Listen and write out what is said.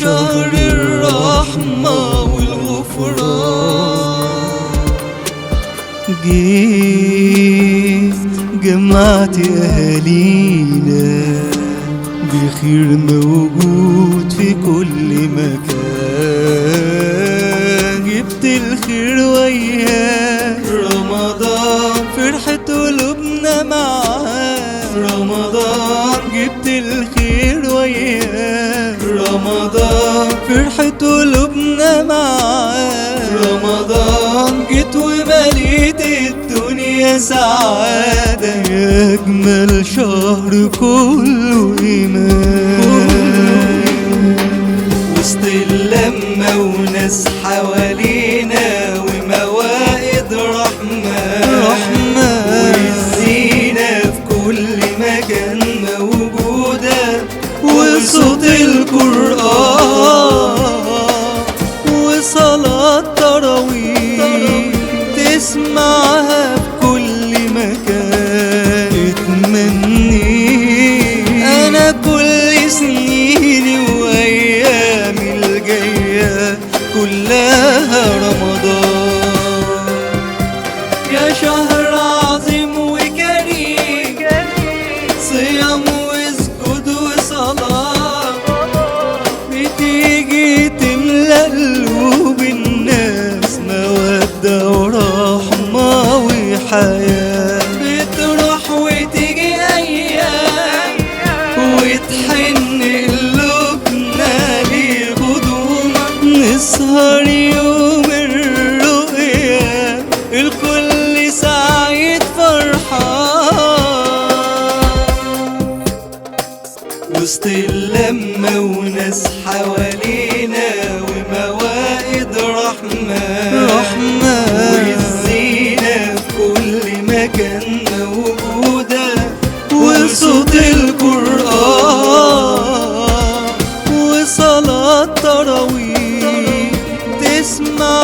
شهر الرحمة والغفران. جيت جمعت أهالينا بخير موجود في كل مكان. جبت الخير وياه رمضان، فرحة قلوبنا معاه رمضان. جبت الخير وياه رمضان، فرحة قلوبنا معاه رمضان. جيت ومليت الدنيا سعادة، يا أجمل شهر كله إيمان. وسط اللمة وناس حوالينا وموائد رحمة، والزينة في كل مكان موجودة، وصوت القرآن وصلاة تراويح تسمعها في كل مكان. اتمنيت أنا كل سنيني وأيامي الجاية كلها رمضان. يا شهر عظيم وكريم، صيام وسجود وصلاة، بتيجي تملأ قلوب الناس مودة ورحمة وحياة. بتروح وتيجي أيام وتحن قلوبنا لقدومك. نسهر يوم الرؤيا الكل سعيد فرحان. وسط اللمة وناس حوالينا وموائد رحمة، والزينة في كل مكان موجودة، وصوت القرآن وصلاة تراويح تسمع